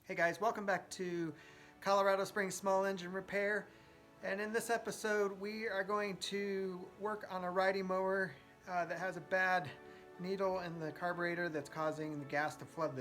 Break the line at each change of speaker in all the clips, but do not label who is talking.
Hey guys, welcome back to Colorado Springs Small Engine Repair. And in this episode, we are going to work on a riding mower that has a bad needle in the carburetor that's causing the gas to flood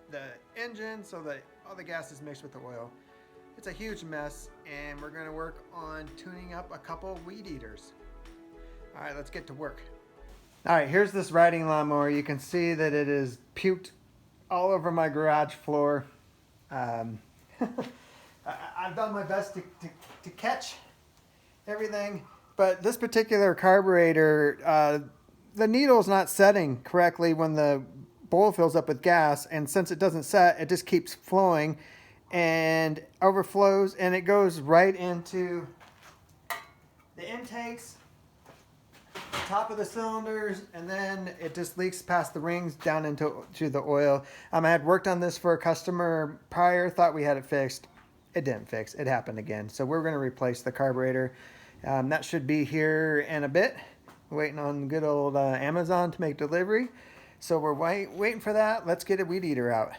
the engine so that all the gas is mixed with the oil. It's a huge mess, and we're going to work on tuning up a couple weed eaters. All right, let's get to work. All right, here's this riding lawnmower. You can see that it is puked all over my garage floor. I've done my best to catch everything, but this particular carburetor, the needle is not setting correctly when the bowl fills up with gas, and since it doesn't set, it just keeps flowing and overflows, and it goes right into the intakes, top of the cylinders, and then it just leaks past the rings down into the oil. I had worked on this for a customer prior, thought we had it fixed. It didn't fix. It happened again. So we're going to replace the carburetor. That should be here in a bit. Waiting on good old Amazon to make delivery. So we're waiting for that. Let's get a weed eater out.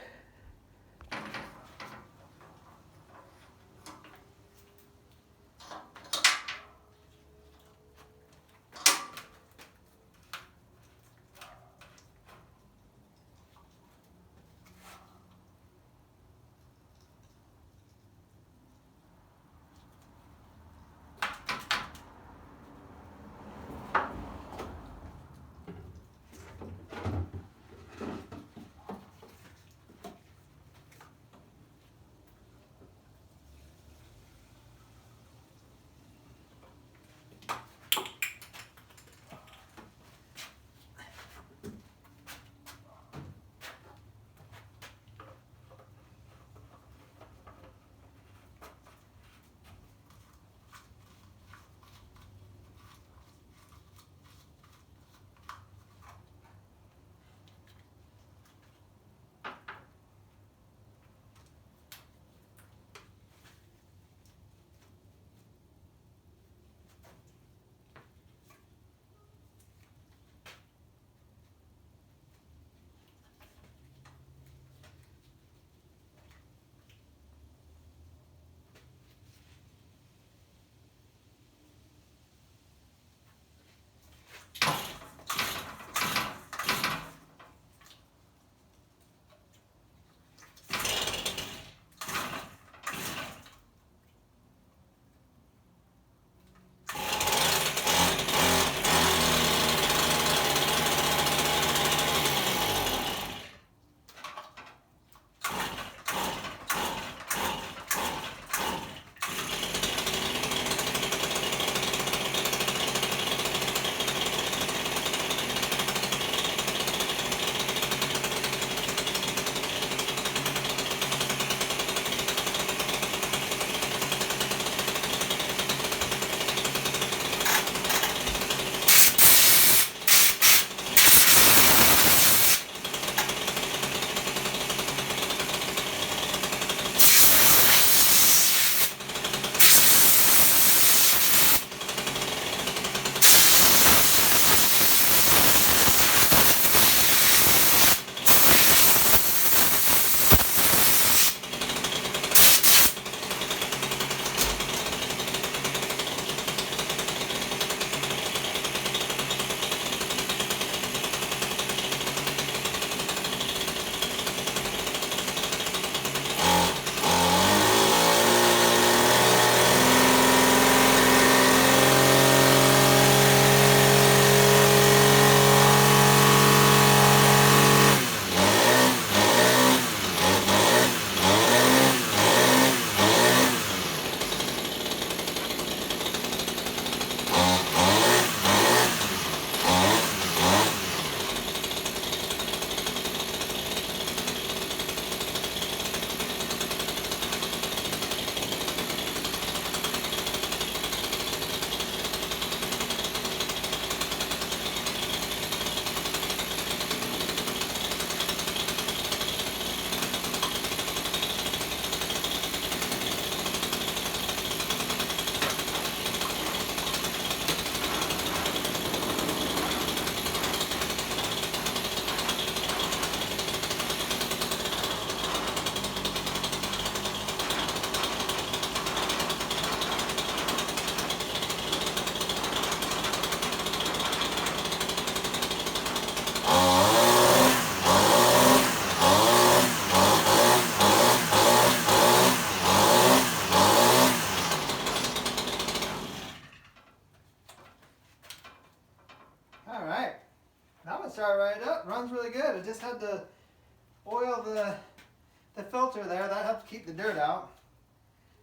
the filter there. That helps keep the dirt out.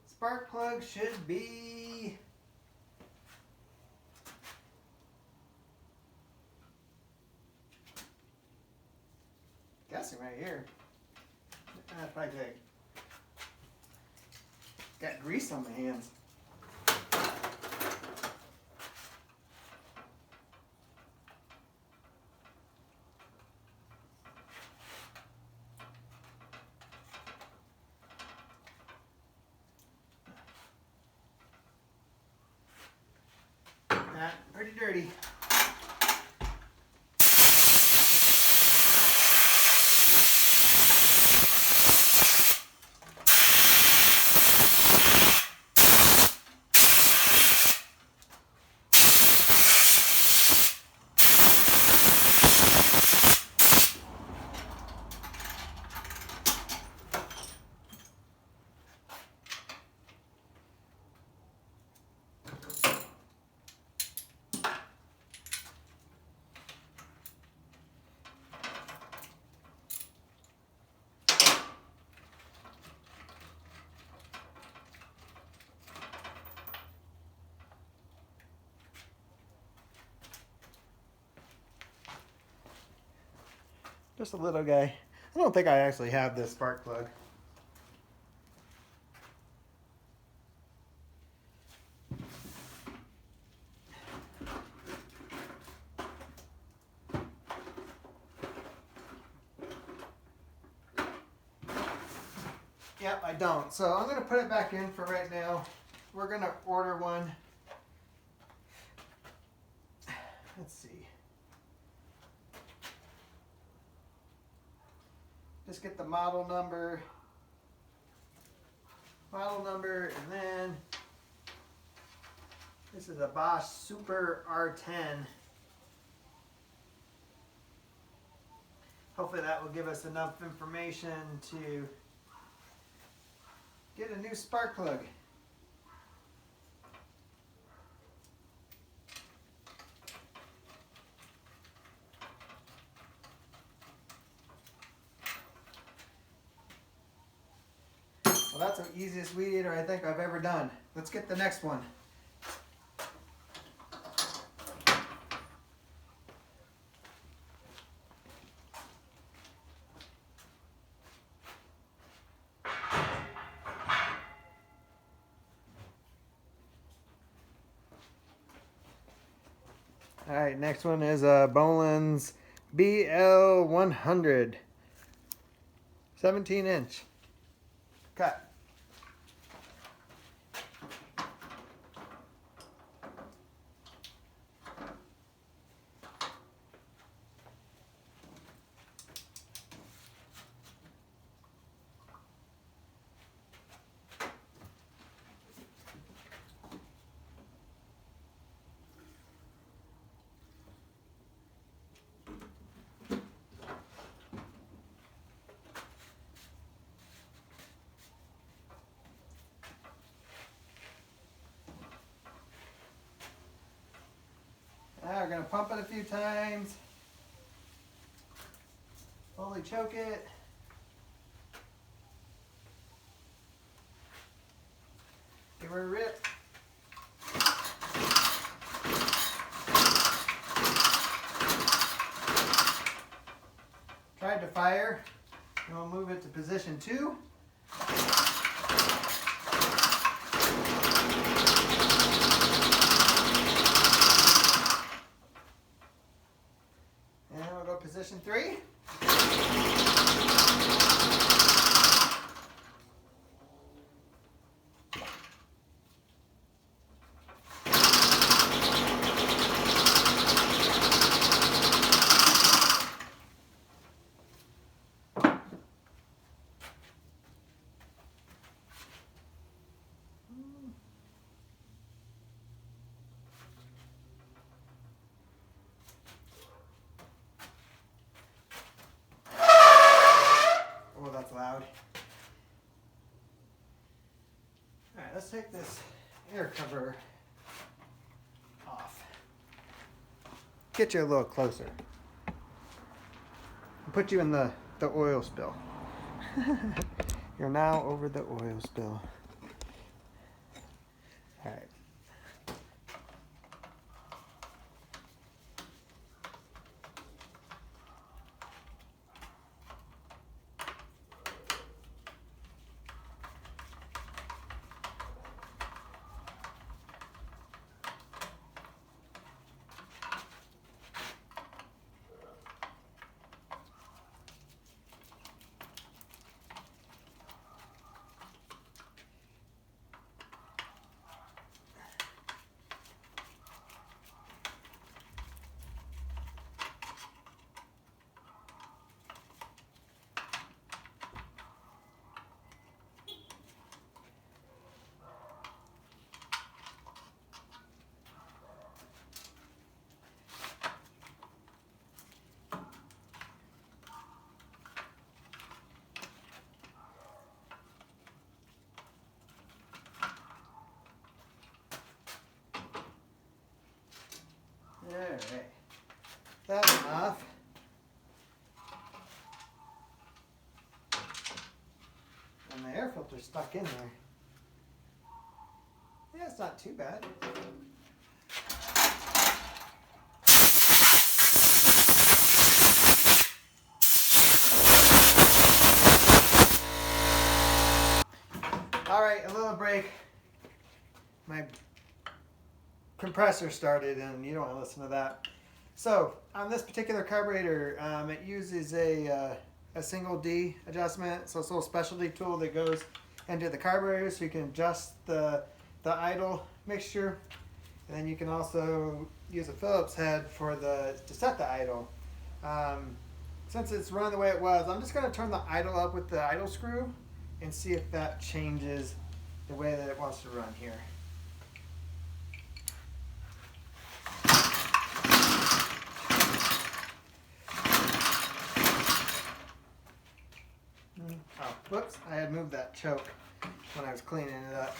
Spark plug should be guessing right here. That's probably big. Got grease on my hands. Pretty dirty. Just a little guy. I don't think I actually have this spark plug. Yep, I don't. So I'm going to put it back in for right now. We're going to order one. Let's see. Just get the model number, and then this is a Bosch Super R10. Hopefully that will give us enough information to get a new spark plug. Well, that's the easiest weed eater I think I've ever done. Let's get the next one. All right, next one is a Boland's BL100, 17-inch. Cut. Now we're going to pump it a few times, fully choke it. Give her a rip. Tried to fire, and we'll move it to position 2. Position 3. Loud. All right, let's take this air cover off. Get you a little closer. Put you in the oil spill. You're now over the oil spill. All right. Alright, that's enough. And the air filter's stuck in there. Yeah, it's not too bad. Alright, a little break. My compressor started and you don't want to listen to that. So on this particular carburetor, it uses a single D adjustment. So it's a little specialty tool that goes into the carburetor so you can adjust the idle mixture. And then you can also use a Phillips head to set the idle. Since it's run the way it was, I'm just going to turn the idle up with the idle screw and see if that changes the way that it wants to run here. Oh, whoops, I had moved that choke when I was cleaning it up.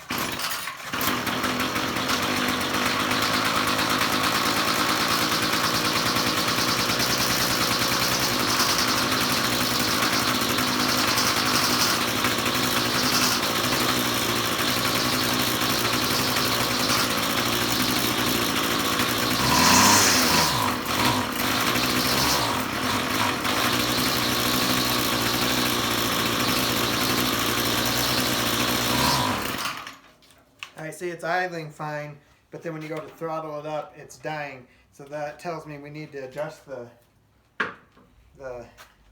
See, it's idling fine, but then when you go to throttle it up, it's dying. So that tells me we need to adjust the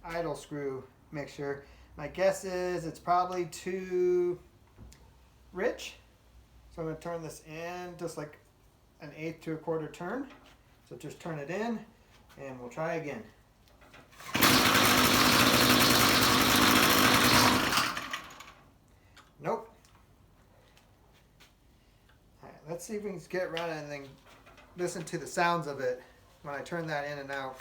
idle screw mixture. My guess is it's probably too rich. So I'm going to turn this in just like an 1/8 to 1/4 turn. So just turn it in and we'll try again. Nope. Let's see if we can get running and then listen to the sounds of it when I turn that in and out.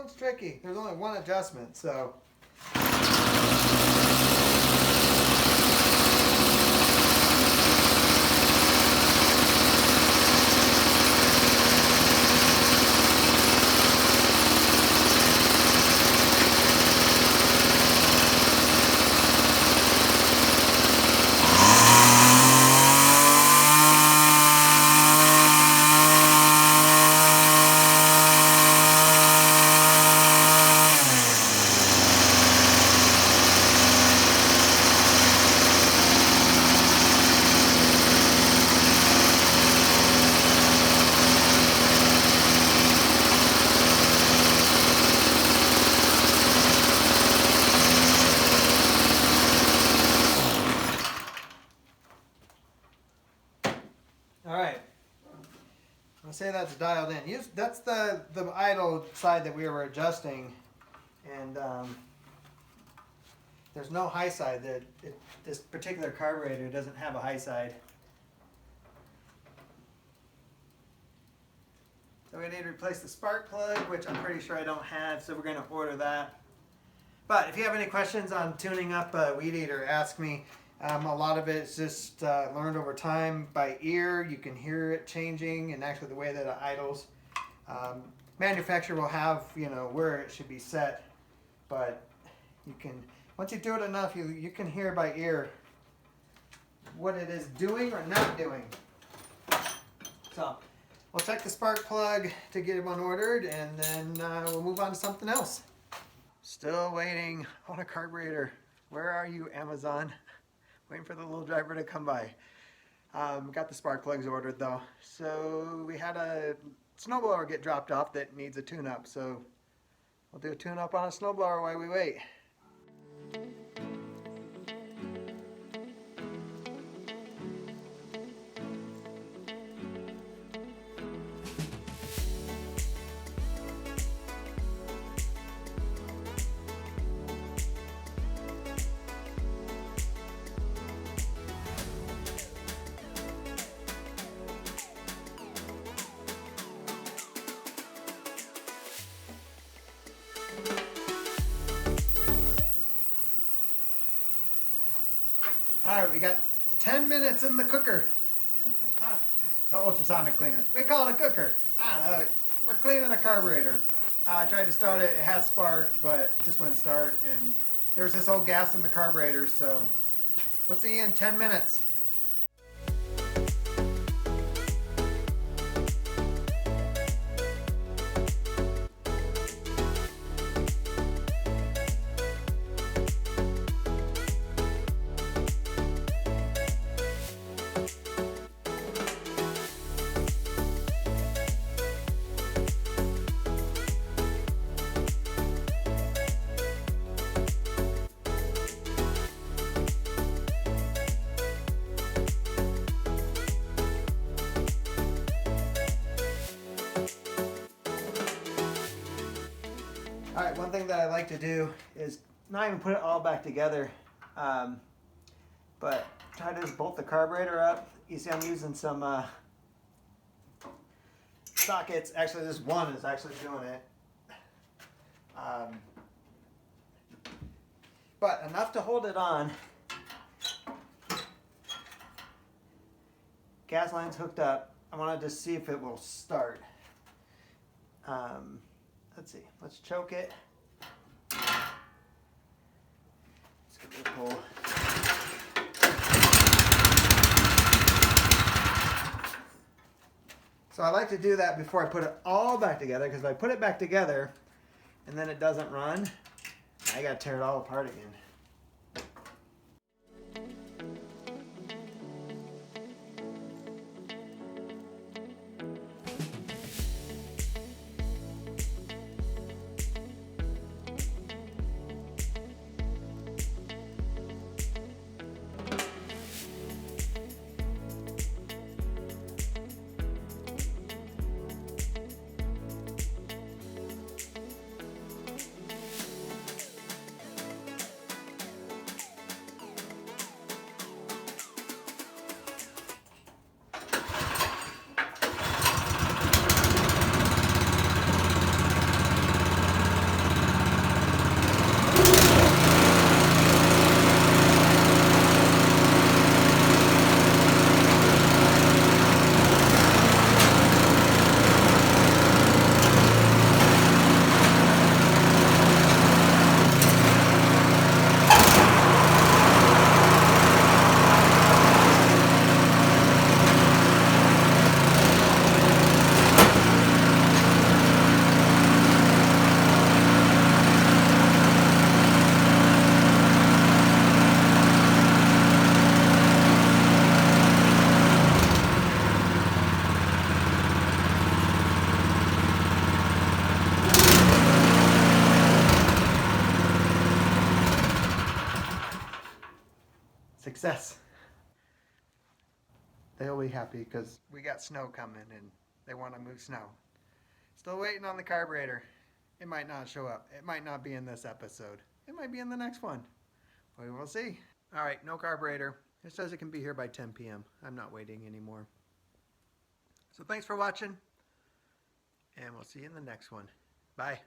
one's tricky. There's only one adjustment, so. All right. I'll say that's dialed in. That's the idle side that we were adjusting, and there's no high side. This particular carburetor doesn't have a high side. So we need to replace the spark plug, which I'm pretty sure I don't have, so we're going to order that. But if you have any questions on tuning up a weed eater, ask me. A lot of it is just learned over time by ear. You can hear it changing, and actually the way that it idles. Manufacturer will have, where it should be set, but you can, once you do it enough, you can hear by ear what it is doing or not doing. So we'll check the spark plug to get one ordered, and then we'll move on to something else. Still waiting on a carburetor. Where are you, Amazon? Waiting for the little driver to come by. Got the spark plugs ordered though. So we had a snowblower get dropped off that needs a tune-up. So we'll do a tune-up on a snowblower while we wait. All right, we got 10 minutes in the cooker. The ultrasonic cleaner. We call it a cooker. I don't know. We're cleaning a carburetor. I tried to start it. It has sparked, but just wouldn't start. And there was this old gas in the carburetor, so we'll see you in 10 minutes. All right, one thing that I like to do is not even put it all back together, but try to just bolt the carburetor up. You see I'm using some sockets. Actually, this one is actually doing it. But enough to hold it on. Gas line's hooked up. I want to just see if it will start. Let's see. Let's choke it. Let's give it a pull. So I like to do that before I put it all back together, because if I put it back together and then it doesn't run, I gotta tear it all apart again. Success. They'll be happy because we got snow coming and they want to move snow. Still waiting on the carburetor. It might not show up. It might not be in this episode. It might be in the next one. We will see. All right, no carburetor. It says it can be here by 10 p.m. I'm not waiting anymore. So thanks for watching, and we'll see you in the next one. Bye.